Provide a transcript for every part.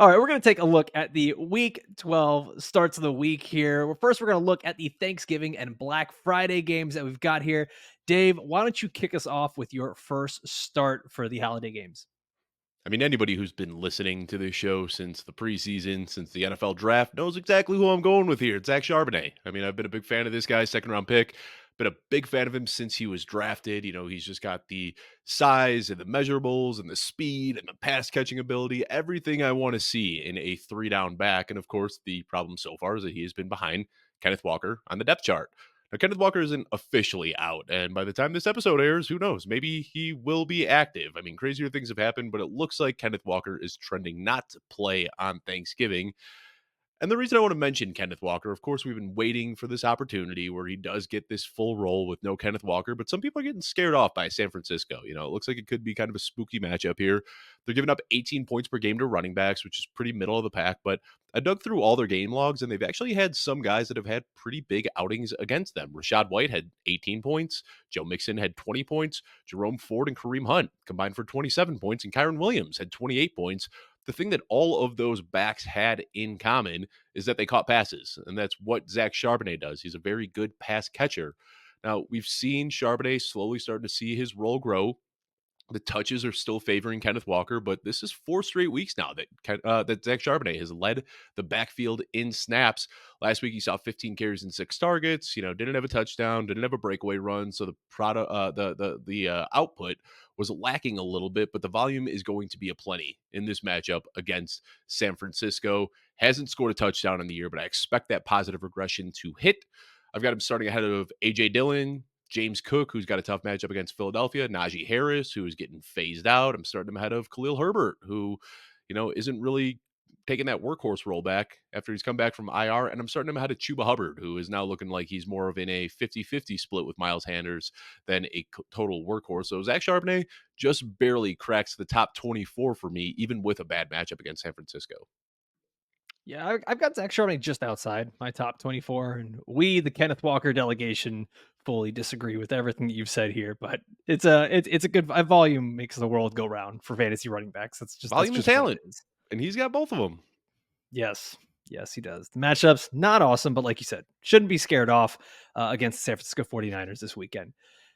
All right, we're going to take a look at the Week 12 starts of the week here. First, we're going to look at the Thanksgiving and Black Friday games that we've got here. Dave, why don't you kick us off with your first start for the holiday games? I mean, anybody who's been listening to this show since the preseason, since the NFL draft, knows exactly who I'm going with here. It's Zach Charbonnet. I mean, I've been a big fan of this guy, second round pick. Been a big fan of him since he was drafted. You know, he's just got the size and the measurables and the speed and the pass catching ability, everything I want to see in a 3 down back. And of course, the problem so far is that he has been behind Kenneth Walker on the depth chart. Now, Kenneth Walker isn't officially out, and by the time this episode airs, who knows? Maybe he will be active. I mean, crazier things have happened, but it looks like Kenneth Walker is trending not to play on Thanksgiving. And the reason I want to mention Kenneth Walker, of course, we've been waiting for this opportunity where he does get this full role with no Kenneth Walker, but some people are getting scared off by San Francisco. You know, it looks like it could be kind of a spooky matchup here. They're giving up 18 points per game to running backs, which is pretty middle of the pack, but I dug through all their game logs, and they've actually had some guys that have had pretty big outings against them. Rashad White had 18 points. Joe Mixon had 20 points. Jerome Ford and Kareem Hunt combined for 27 points, and Kyron Williams had 28 points. The thing that all of those backs had in common is that they caught passes, and that's what Zach Charbonnet does. He's a very good pass catcher. Now, we've seen Charbonnet slowly starting to see his role grow. The touches are still favoring Kenneth Walker, but this is 4 straight weeks now that Zach Charbonnet has led the backfield in snaps. Last week he saw 15 carries and 6 targets. You know, didn't have a touchdown, didn't have a breakaway run, so the product, the output was lacking a little bit. But the volume is going to be aplenty in this matchup against San Francisco. Hasn't scored a touchdown in the year, but I expect that positive regression to hit. I've got him starting ahead of AJ Dillon, James Cook, who's got a tough matchup against Philadelphia, Najee Harris, who is getting phased out. I'm starting him ahead of Khalil Herbert, who, you know, isn't really taking that workhorse role back after he's come back from IR. And I'm starting him ahead of Chuba Hubbard, who is now looking like he's more of in a 50-50 split with Miles Sanders than a total workhorse. So Zach Charbonnet just barely cracks the top 24 for me, even with a bad matchup against San Francisco. Yeah, I've got Zach Charbonnet just outside my top 24, and we, the Kenneth Walker delegation, fully disagree with everything that you've said here. But it's a good volume makes the world go round for fantasy running backs. That's Volume and just what it talent, is. and he's got both of them. Yes. Yes, he does. The matchup's not awesome, but like you said, shouldn't be scared off against the San Francisco 49ers this weekend.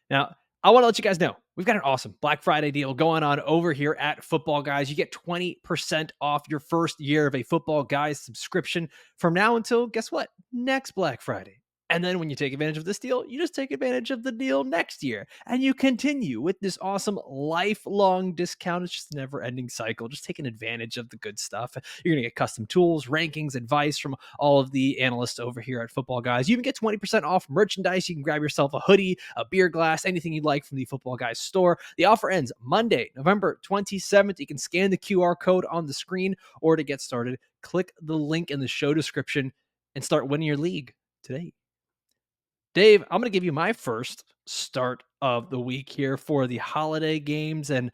Now, I want to let you guys know we've got an awesome Black Friday deal going on over here at Football Guys. You get 20% off your first year of a Football Guys subscription from now until, guess what? Next Black Friday. And then when you take advantage of this deal, you just take advantage of the deal next year. And you continue with this awesome lifelong discount. It's just a never ending cycle, just taking advantage of the good stuff. You're going to get custom tools, rankings, advice from all of the analysts over here at Football Guys. You even get 20% off merchandise. You can grab yourself a hoodie, a beer glass, anything you'd like from the Football Guys store. The offer ends Monday, November 27th. You can scan the QR code on the screen, or to get started, click the link in the show description and start winning your league today. Dave, I'm going to give you my first start of the week here for the holiday games, and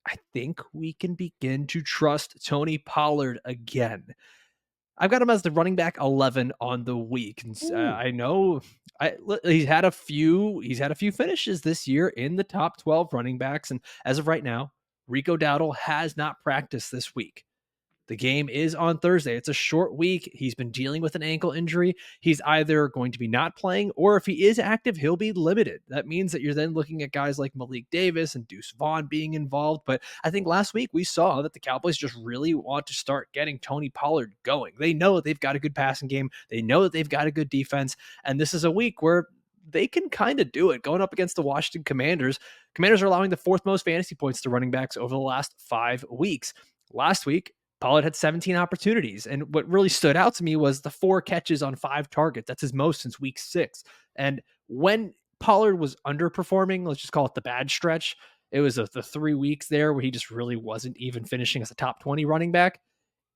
I think we can begin to trust Tony Pollard again. I've got him as the running back 11 on the week, and Ooh. I know he's had a few finishes this year in the top 12 running backs, and as of right now, Rico Dowdle has not practiced this week. The game is on Thursday. It's a short week. He's been dealing with an ankle injury. He's either going to be not playing, or if he is active, he'll be limited. That means that you're then looking at guys like Malik Davis and Deuce Vaughn being involved. But I think last week we saw that the Cowboys just really want to start getting Tony Pollard going. They know they've got a good passing game. They know that they've got a good defense. And this is a week where they can kind of do it going up against the Washington Commanders. Commanders are allowing the fourth most fantasy points to running backs over the last 5 weeks. Last week, Pollard had 17 opportunities. And what really stood out to me was the 4 catches on 5 targets. That's his most since week 6. And when Pollard was underperforming, let's just call it the bad stretch, it was the 3 weeks there where he just really wasn't even finishing as a top 20 running back.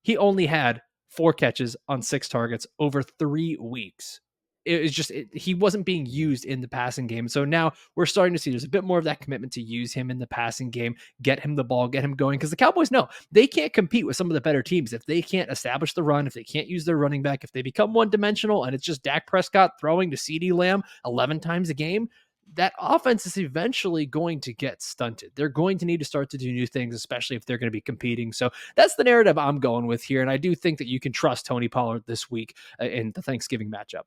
He only had 4 catches on 6 targets over 3 weeks. It was just he wasn't being used in the passing game. So now we're starting to see there's a bit more of that commitment to use him in the passing game, get him the ball, get him going, because the Cowboys know they can't compete with some of the better teams if they can't establish the run, if they can't use their running back, if they become one dimensional and it's just Dak Prescott throwing to CeeDee Lamb 11 times a game. that offense is eventually going to get stunted. They're going to need to start to do new things, especially if they're going to be competing. So that's the narrative I'm going with here. And I do think that you can trust Tony Pollard this week in the Thanksgiving matchup.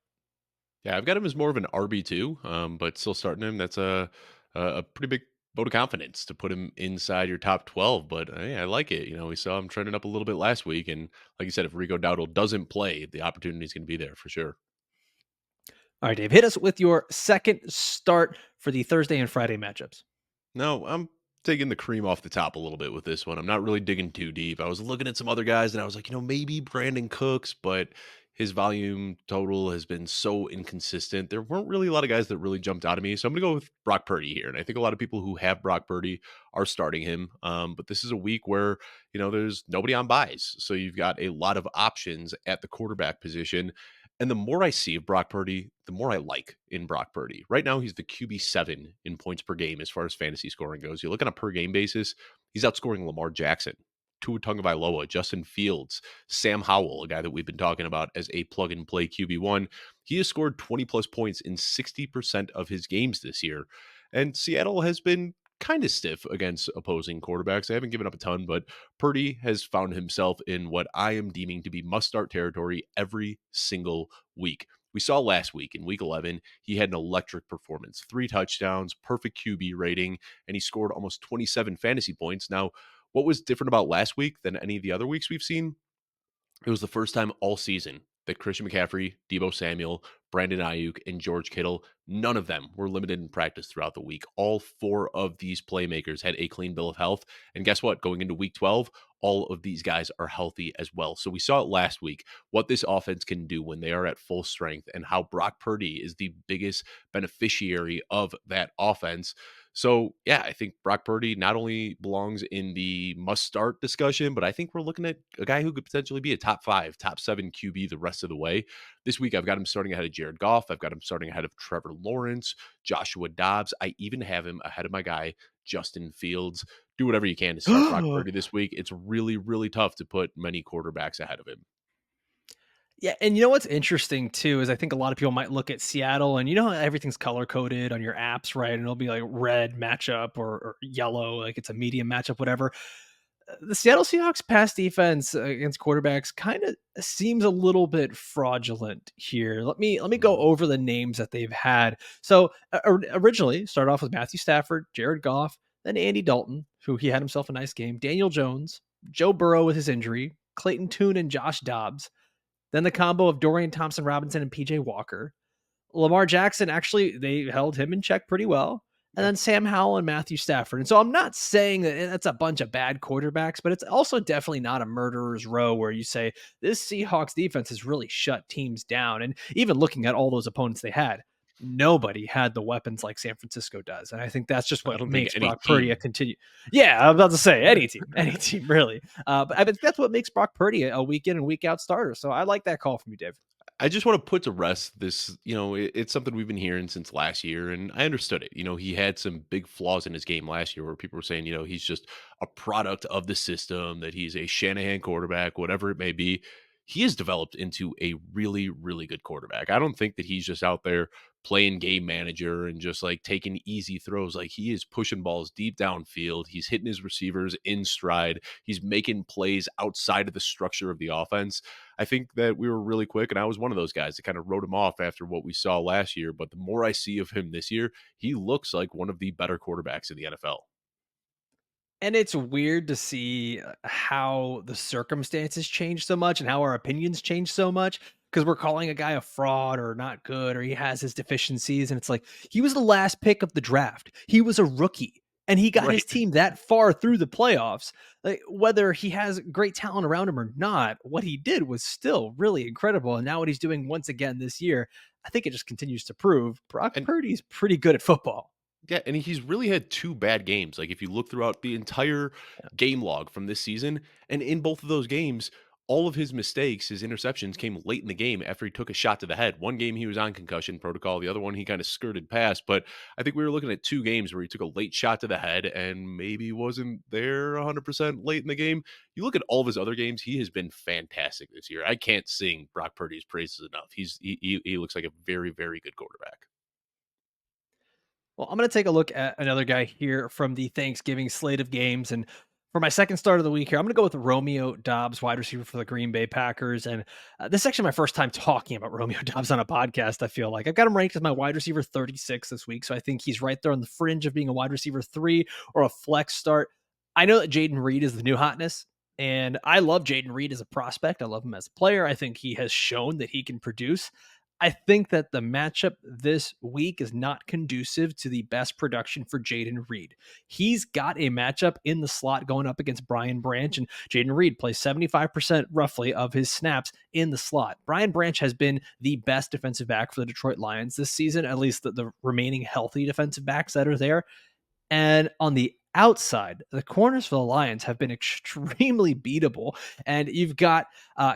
Yeah, I've got him as more of an RB2, but still starting him. That's a pretty big vote of confidence to put him inside your top 12. But hey, I like it. We saw him trending up a little bit last week, and like you said, if Rico Dowdle doesn't play, the opportunity is going to be there for sure. All right, Dave, hit us with your second start for the Thursday and Friday matchups. No, I'm taking the cream off the top a little bit with this one. I'm not really digging too deep. I was looking at some other guys and I was like, maybe Brandon Cooks, but his volume total has been so inconsistent. There weren't really a lot of guys that really jumped out at me. So I'm going to go with Brock Purdy here. And I think a lot of people who have Brock Purdy are starting him. But this is a week where, there's nobody on buys. So you've got a lot of options at the quarterback position. And the more I see of Brock Purdy, the more I like in Brock Purdy. Right now, he's the QB7 in points per game as far as fantasy scoring goes. You look on a per game basis, he's outscoring Lamar Jackson, Tua Tagovailoa, Justin Fields, Sam Howell, a guy that we've been talking about as a plug and play QB1. He has scored 20 plus points in 60% of his games this year. And Seattle has been kind of stiff against opposing quarterbacks. They haven't given up a ton, but Purdy has found himself in what I am deeming to be must start territory every single week. We saw last week in week 11, he had an electric performance, 3 touchdowns, perfect QB rating, and he scored almost 27 fantasy points. Now, what was different about last week than any of the other weeks we've seen? It was the first time all season that Christian McCaffrey, Deebo Samuel, Brandon Ayuk, and George Kittle, none of them were limited in practice throughout the week. All 4 of these playmakers had a clean bill of health. And guess what? Going into week 12, all of these guys are healthy as well. So we saw it last week, what this offense can do when they are at full strength and how Brock Purdy is the biggest beneficiary of that offense. So, yeah, I think Brock Purdy not only belongs in the must start discussion, but I think we're looking at a guy who could potentially be a top 5, top 7 QB the rest of the way. This week, I've got him starting ahead of Jared Goff. I've got him starting ahead of Trevor Lawrence, Joshua Dobbs. I even have him ahead of my guy, Justin Fields. Do whatever you can to start Brock Purdy this week. It's really, really tough to put many quarterbacks ahead of him. Yeah, and you know what's interesting too is I think a lot of people might look at Seattle and how everything's color coded on your apps, right? And it'll be like red matchup or yellow, like it's a medium matchup, whatever. The Seattle Seahawks pass defense against quarterbacks kind of seems a little bit fraudulent here. Let me go Mhm. over the names that they've had. So originally started off with Matthew Stafford, Jared Goff, then Andy Dalton, who he had himself a nice game, Daniel Jones, Joe Burrow with his injury, Clayton Tune and Josh Dobbs. Then the combo of Dorian Thompson Robinson and PJ Walker. Lamar Jackson, actually, they held him in check pretty well. And Yeah. then Sam Howell and Matthew Stafford. And so I'm not saying that that's a bunch of bad quarterbacks, but it's also definitely not a murderer's row where you say this Seahawks defense has really shut teams down. And even looking at all those opponents they had, nobody had the weapons like San Francisco does. And I think that's just I what don't think makes any Brock Purdy a team. continue. Yeah, I'm about to say any team really. But I think that's what makes Brock Purdy a week in and week out starter. So I like that call from you, Dave. I just want to put to rest this, it's something we've been hearing since last year, and I understood it. He had some big flaws in his game last year where people were saying, he's just a product of the system, that he's a Shanahan quarterback, whatever it may be. He has developed into a really, really good quarterback. I don't think that he's just out there playing game manager and just like taking easy throws. Like, he is pushing balls deep downfield. He's hitting his receivers in stride. He's making plays outside of the structure of the offense. I think that we were really quick, and I was one of those guys that kind of wrote him off after what we saw last year. But the more I see of him this year, he looks like one of the better quarterbacks in the NFL. And it's weird to see how the circumstances change so much and how our opinions change so much because we're calling a guy a fraud or not good or he has his deficiencies. And it's like he was the last pick of the draft. He was a rookie and he got his Right. team that far through the playoffs. Like, whether he has great talent around him or not, what he did was still really incredible. And now what he's doing once again this year, I think it just continues to prove Brock And Purdy's pretty good at football. yeah, and he's really had 2 bad games. Like, if you look throughout the entire game log from this season, and in both of those games, all of his mistakes, his interceptions came late in the game after he took a shot to the head. One game he was on concussion protocol, the other one he kind of skirted past. But I think we were looking at 2 games where he took a late shot to the head and maybe wasn't there 100% late in the game. You look at all of his other games, he has been fantastic this year. I can't sing Brock Purdy's praises enough. He looks like a very, very good quarterback. Well, I'm going to take a look at another guy here from the Thanksgiving slate of games. And for my second start of the week here, I'm going to go with Romeo Doubs, wide receiver for the Green Bay Packers. And this is actually my first time talking about Romeo Doubs on a podcast. I feel like I've got him ranked as my wide receiver 36 this week. So I think he's right there on the fringe of being a wide receiver 3 or a flex start. I know that Jaden Reed is the new hotness. And I love Jaden Reed as a prospect. I love him as a player. I think he has shown that he can produce. I think that the matchup this week is not conducive to the best production for Jaden Reed. He's got a matchup in the slot going up against Brian Branch, and Jaden Reed plays 75% roughly of his snaps in the slot. Brian Branch has been the best defensive back for the Detroit Lions this season, at least the remaining healthy defensive backs that are there. And on the outside, the corners for the Lions have been extremely beatable. And you've got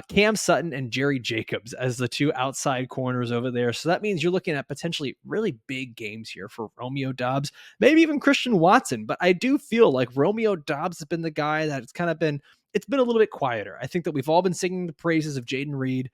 Cam Sutton and Jerry Jacobs as the two outside corners over there. So that means you're looking at potentially really big games here for Romeo Doubs, maybe even Christian Watson. But I do feel like Romeo Doubs has been the guy that it's been a little bit quieter. I think that we've all been singing the praises of Jaden Reed.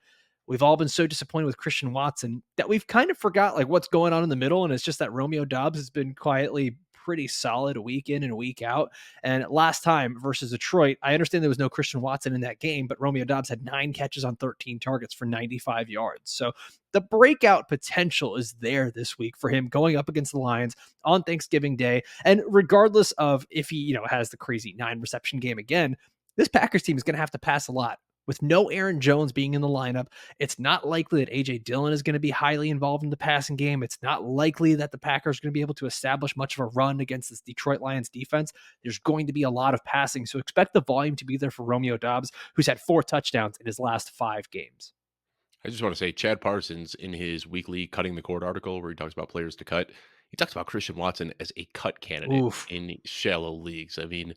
We've all been so disappointed with Christian Watson that we've kind of forgot like what's going on in the middle. And it's just that Romeo Doubs has been quietly pretty solid week in and week out. And last time versus Detroit, I understand there was no Christian Watson in that game, but Romeo Doubs had 9 catches on 13 targets for 95 yards. So the breakout potential is there this week for him going up against the Lions on Thanksgiving Day. And regardless of if he, has the crazy 9 reception game again, this Packers team is going to have to pass a lot. With no Aaron Jones being in the lineup, it's not likely that A.J. Dillon is going to be highly involved in the passing game. It's not likely that the Packers are going to be able to establish much of a run against this Detroit Lions defense. There's going to be a lot of passing, so expect the volume to be there for Romeo Doubs, who's had 4 touchdowns in his last 5 games. I just want to say Chad Parsons in his weekly Cutting the Cord article where he talks about players to cut, he talks about Christian Watson as a cut candidate Oof. in shallow leagues. I mean,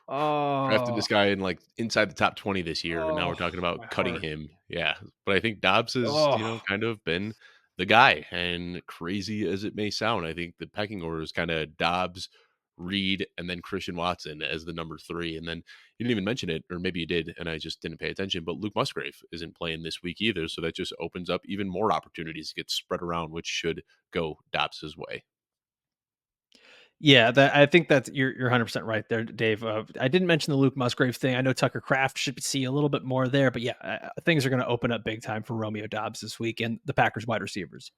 drafted Oh, this guy in like inside the top 20 this year, and now we're talking about my cutting heart. him. Yeah. But I think Dobbs has, Oh, kind of been the guy. And crazy as it may sound, I think the pecking order is kind of Dobbs, Reed, and then Christian Watson as the number 3. And then you didn't even mention it, or maybe you did, and I just didn't pay attention. But Luke Musgrave isn't playing this week either. So that just opens up even more opportunities to get spread around, which should go Dobbs's way. yeah, I think that's you're 100% right there, Dave. I didn't mention the Luke Musgrave thing. I know Tucker Kraft should see a little bit more there, but yeah, things are going to open up big time for Romeo Doubs this week and the Packers wide receivers.